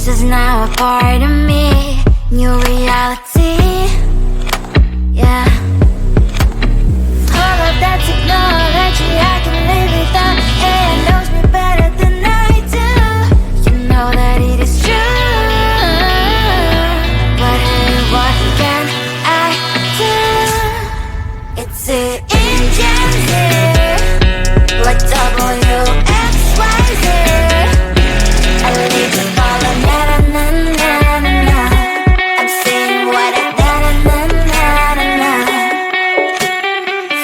is now a part of me. New reality, yeah. All of that technology I can live without. AI knows me better than I do. You know that it is true. But hey, what can I do? It's the ingenious, like WXYZ. I need to follow, na na na na na na. I'm saying what I na na na na na na.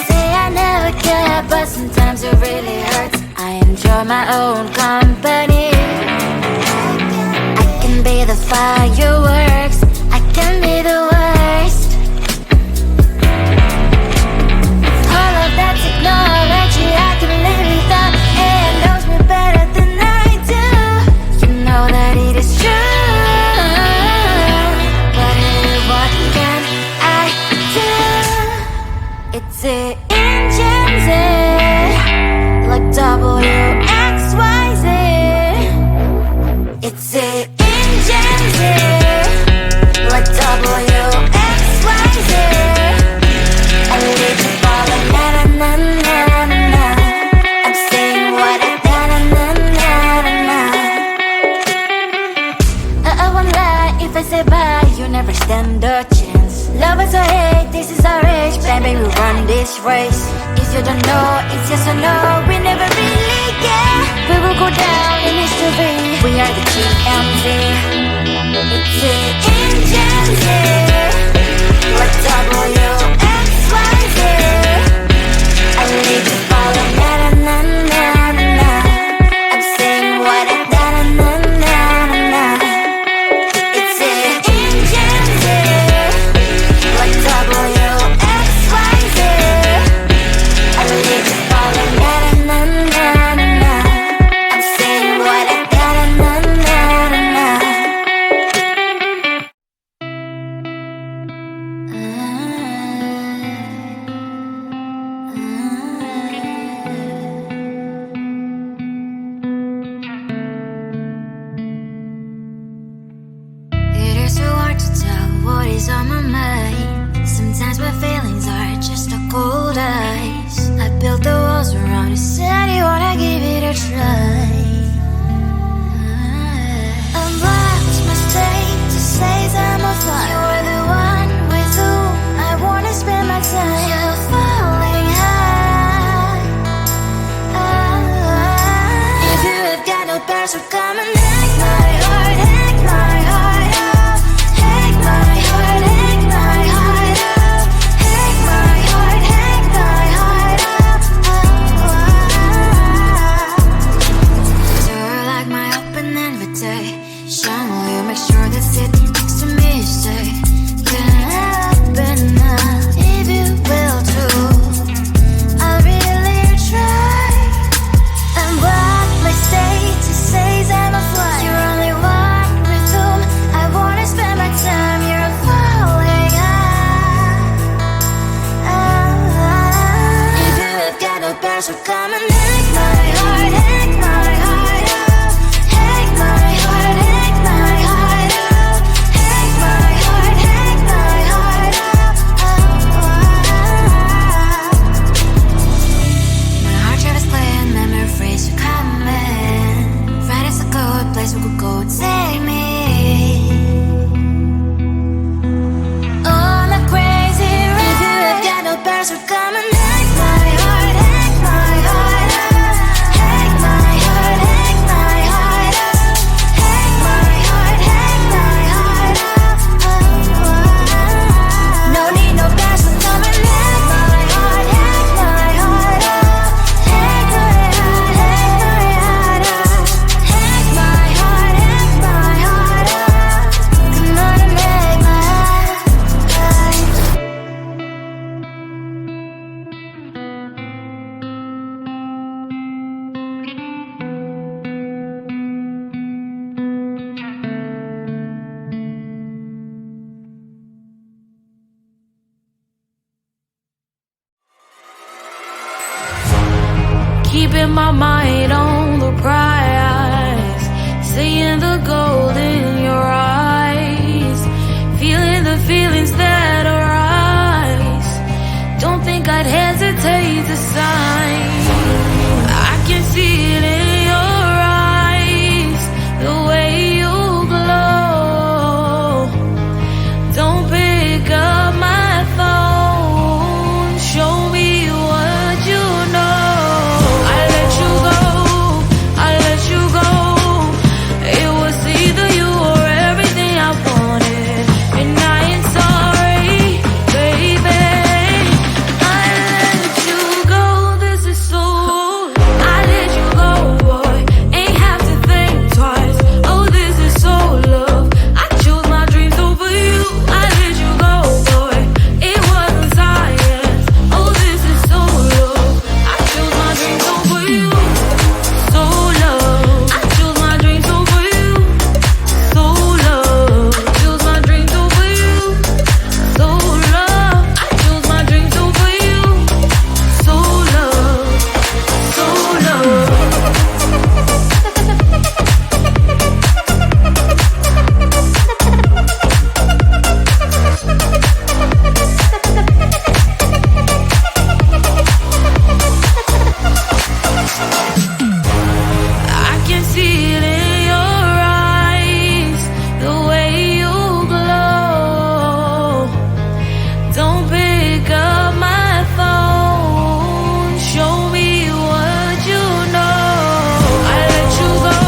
Say I never care, but sometimes it really hurts. I enjoy my own company. I can be the fireworks, I can be the worst. All of that technology I can live without. AI knows me better than I do. You know that it is true. But hey, what can I do? It's the engines, like WXYZ. It's the engines, like WXYZ. I need to follow, na na na na na na. I'm saying what I na na na na na na. I won't lie if I say bye, you never stand a chance. Love is or hate, this is our age, baby, we run this race. If you don't know, it's yes or no, we never really get. We will go down in history, we are the GMT. It's the engines, like WXYZ. I need to follow, na na na na na na. I'm saying what I na na na na na na. It's the engines, like WXYZ. I need to follow, na na na na na na. I'm saying what I na na na na na na. It is so hard to tell what is on my mind. Sometimes my feelings are just a cold ice. I built the walls around you, said you wanna give it a try. Unlocked my state to say I'm a fly. You're the one with whom I wanna spend my time. You're falling high. If you have got no past, so come and hack my heart, hack my heart out. Hack my heart, hack my heart out. Hack my heart, hack my heart out. You're like my open invitation. Will you make sure that sitting next to me is safe? Can happen now, if you will too. I'll really try. And what my status says I'm a fly. You're only one with whom I wanna spend my time. You're falling high. If you have got no past, so come and hack my heart, hack my heart out. Hack my heart, hack my heart out. Hack my heart, hack my heart out. My heart travels playing memories are coming. Right as a good place we could go and take me. On a crazy ride. If you have got no past, so come and hack my heart, hack my heart out. Hack my heart, hack my heart out. Hack my heart, hack my heart out. No need no past, so come and hack my heart, hack my heart out. Hack my heart, hack my heart out. Hack my heart, hack my heart out. Come on and make my heart. Keeping my mind on the prize, seeing the gold in time. I can see it in your eyes, the way you glow. Don't pick up my phone, show me what you know. I let you go, I let you go. It was either you or everything I wanted, and I ain't sorry, baby. I let you go, this is so. I let you go, boy, ain't have to think twice. Oh, this is so love. I chose my dreams over you. I let you go, boy, it wasn't science. Oh, this is so love. I chose my dreams over you. So love. I chose my dreams over you. So love. Chose my dreams over you. So love. I chose my dreams over you. So love. So love. I can see it in your eyes, the way you glow. Don't pick up my phone, show me what you know. I let you go,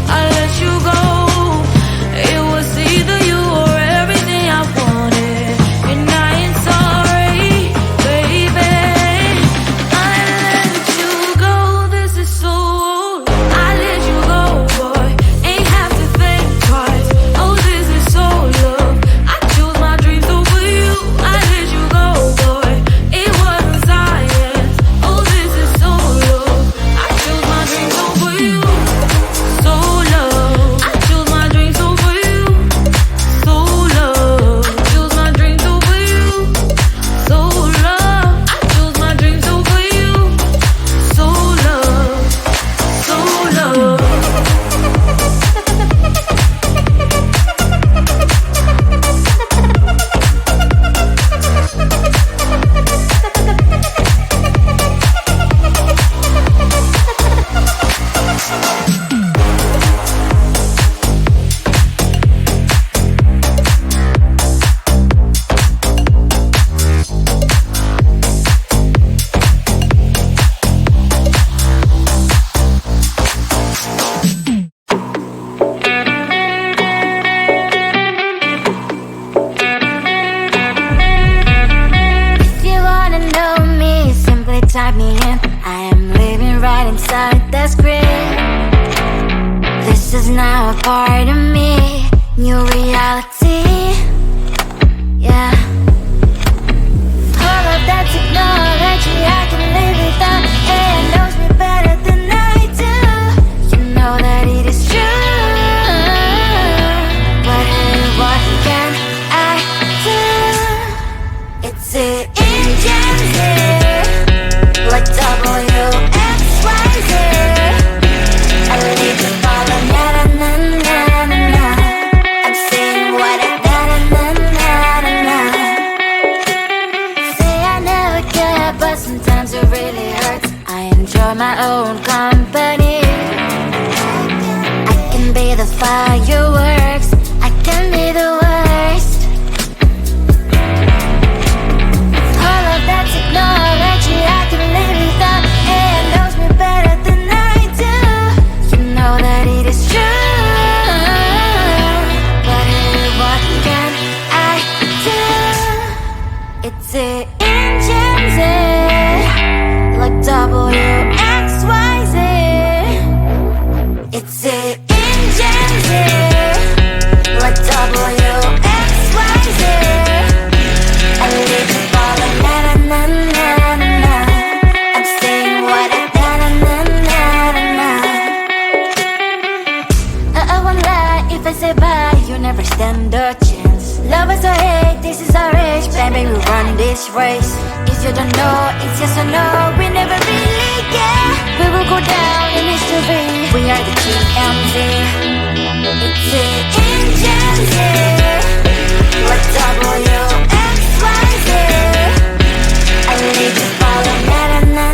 I let you go. It was either you or everything I wanted, and I ain't sorry, baby. I let you go, this is so. I let you go, boy, ain't have to think twice. Oh, this is so love. I chose my dreams over you. I let you go, boy, it wasn't science. Oh, this is so love. I chose my dreams over you. So love. I chose my dreams over you. So love. Chose my dreams over you. So love. I chose my dreams over you. So love. So love. If you wanna know me, simply type me in. I am living right inside the screen. This is now a part of me, new reality. Yeah. All of that technology I can live without. It knows me better than I do. You know that it is true. But hey, what can I do? It's the ingenious, like WXYZ. I leave the ball on na na na na na na. I'm saying what I na na na na na na. Say I never care, but sometimes it really hurts. I enjoy my own company. I can be the fireworks, I can be the worst. All of that technology I can live without. It knows me better than I do. You know that it is true. But hey, what can I do? It's the engines, like WXYZ. It's the engines, like WXYZ. I live the ball on na na na na na na. I'm saying what I na na na na na na. I won't lie if I say bye, you never stand a chance. Love is or hate, this is our age, baby, we run this race. If you don't know, it's yes or no, we never really care. We will go down in history, we are the GMZ. It's the engines, like WXYZ. I need to follow na na na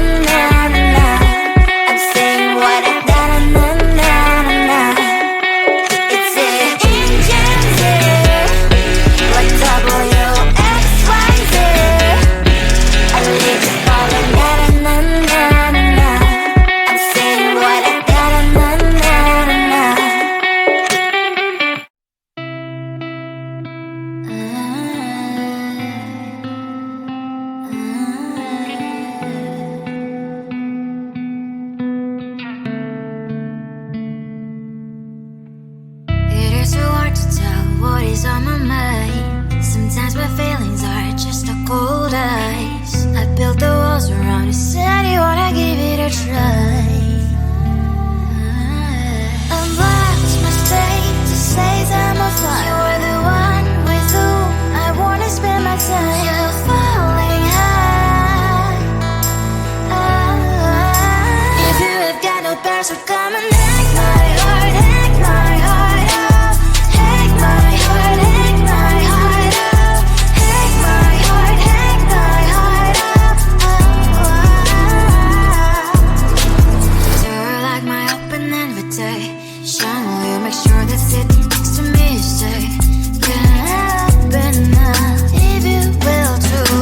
what is on my mind. Sometimes my feelings are just a cold ice. I built the walls around the city, wanna give it a try. I've lost my state to say I'm a fly. You're the one with whom I wanna spend my time. You're falling high. If you have got no bears, so come and hack my heart, hack my heart out. Hack my heart, hack my heart out. Hack my heart, hack my heart out. You're like my open invitation. Will you make sure that sitting next to me is safe? Can open up if you will too.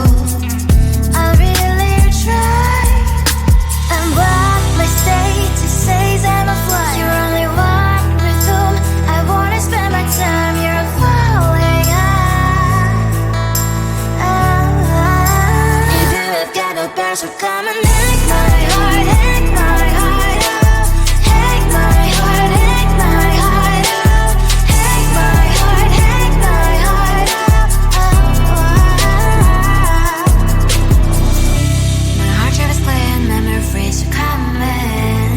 I'll really try. And what my status says I'm a fly. You're only one with whom I wanna spend my time. You're falling high. If you have got no bears, so come and hack my heart, hack my heart out. Hack my heart, hack my heart out. Hack my heart, hack my heart out. My heart travels clear, memories are coming.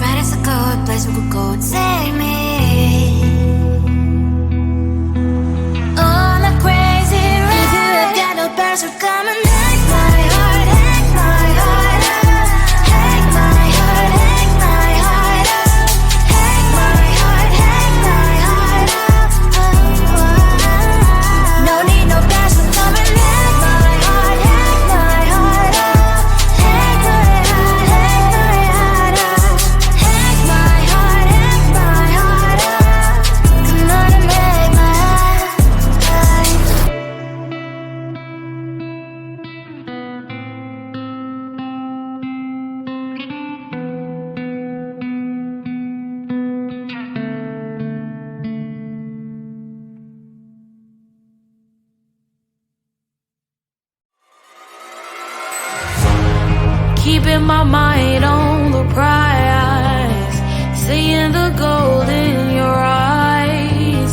Right as a good place we could go and take me. On a crazy ride. If you have got no bears, so come and hack my heart, hack my heart out. Hack my heart, hack my heart out. Hack my heart, hack my heart out. No need no bears, so come and hack my heart, hack my heart out. Hack my heart, hack my heart out. Hack my heart, hack my heart out. Come on and make my heart. Keeping my mind on the prize, seeing the gold in your eyes,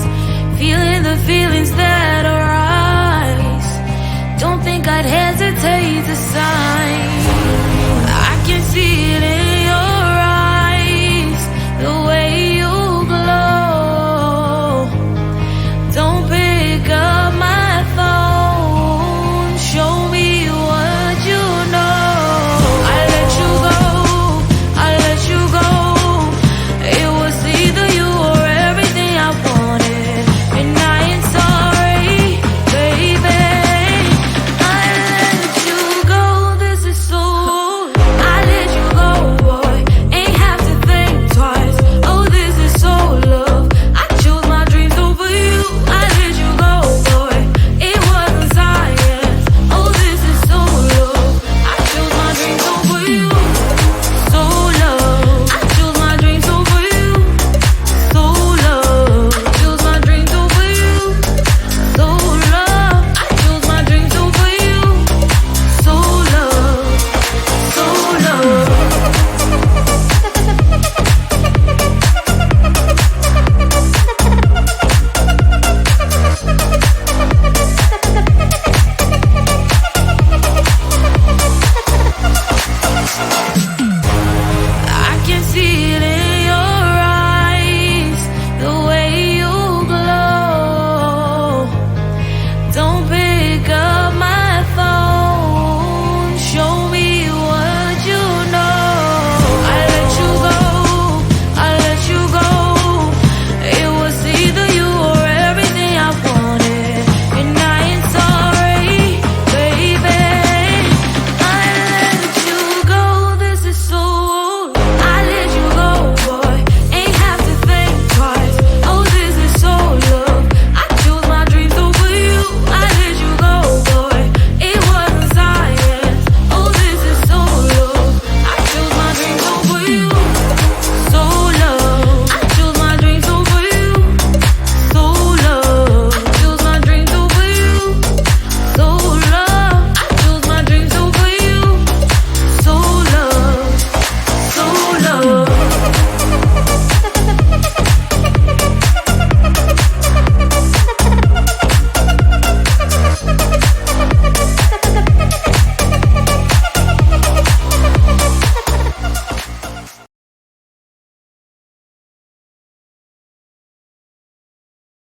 feeling the feelings that arise. Don't think I'd hesitate to sign.